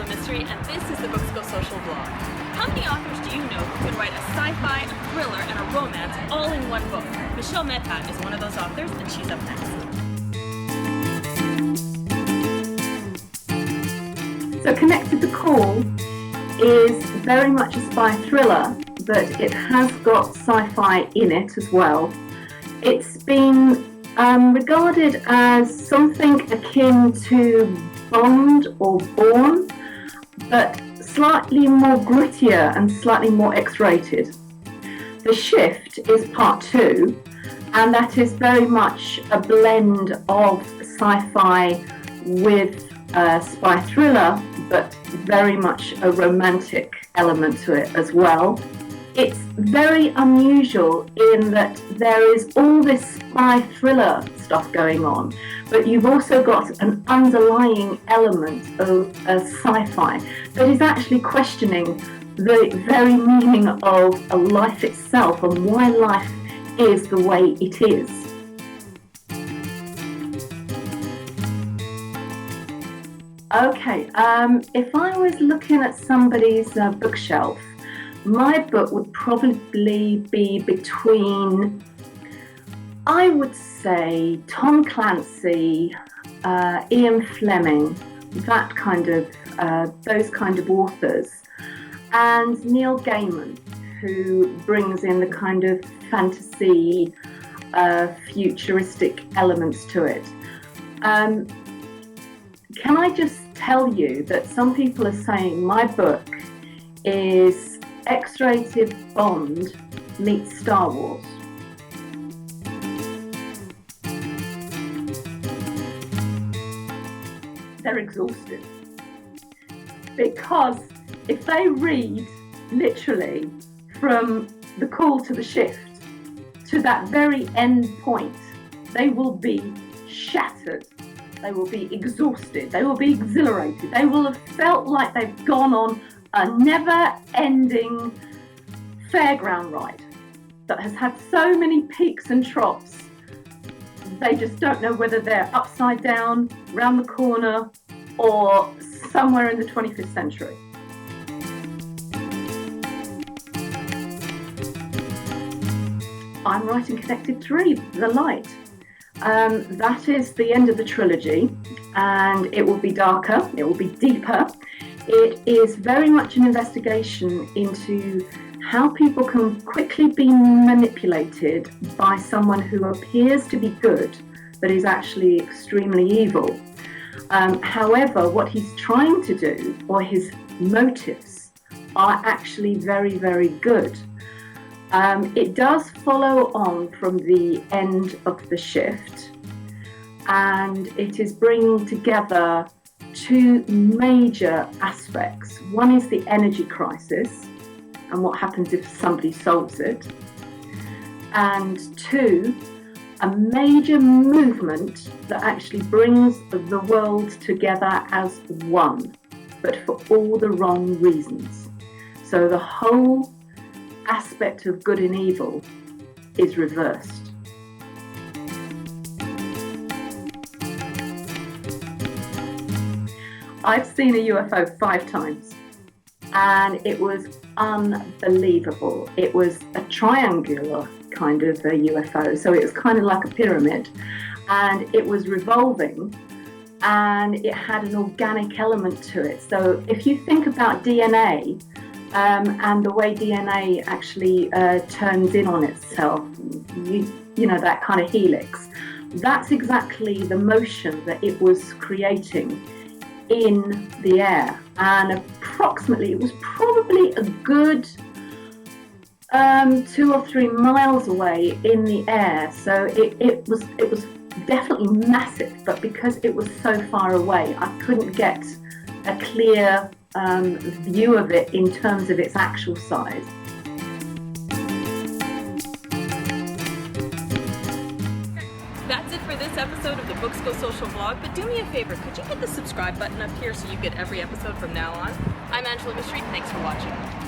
Angela Misri, and this is the Books Go Social blog. How many authors do you know who can write a sci-fi, a thriller, and a romance all in one book? Michelle Medhat is one of those authors, and she's up next. So Connected the Call is very much a spy thriller, but it has got sci-fi in it as well. It's been regarded as something akin to Bond or Bourne, but slightly more grittier and slightly more X-rated. The Shift is part 2, and that is very much a blend of sci-fi with spy thriller, but very much a romantic element to it as well. It's very unusual in that there is all this spy thriller stuff going on, but you've also got an underlying element of sci-fi that is actually questioning the very meaning of a life itself and why life is the way it is. Okay, if I was looking at somebody's bookshelf, my book would probably be between, I would say, Tom Clancy, Ian Fleming, that kind of, those kind of authors, and Neil Gaiman, who brings in the kind of fantasy, futuristic elements to it. Can I just tell you that some people are saying my book is X-rated Bond meets Star Wars? They're exhausted. Because if they read literally from the call to the shift to that very end point, they will be shattered. They will be exhausted. They will be exhilarated. They will have felt like they've gone on a never-ending fairground ride that has had so many peaks and troughs. They just don't know whether they're upside down, round the corner, or somewhere in the 25th century. I'm writing Connected 3, The Light. That is the end of the trilogy, and it will be darker, it will be deeper. It is very much an investigation into how people can quickly be manipulated by someone who appears to be good, but is actually extremely evil. However, what he's trying to do, or his motives, are actually very, very good. It does follow on from the end of The Shift, and it is bringing together two major aspects. One is the energy crisis and what happens if somebody solves it, and two, a major movement that actually brings the world together as one, but for all the wrong reasons. So the whole aspect of good and evil is reversed. I've seen a UFO 5 times, and it was unbelievable. It was a triangular kind of a UFO, so it was kind of like a pyramid, and it was revolving, and it had an organic element to it. So if you think about DNA, and the way DNA actually turns in on itself, you know, that kind of helix, that's exactly the motion that it was creating in the air. And approximately, it was probably a good 2 or 3 miles away in the air. So it was definitely massive, but because it was so far away, I couldn't get a clear view of it in terms of its actual size. That's it for this episode of the Books Go Social blog, but do me a favor, could you hit the subscribe button up here so you get every episode from now on? I'm Angela Misri, thanks for watching.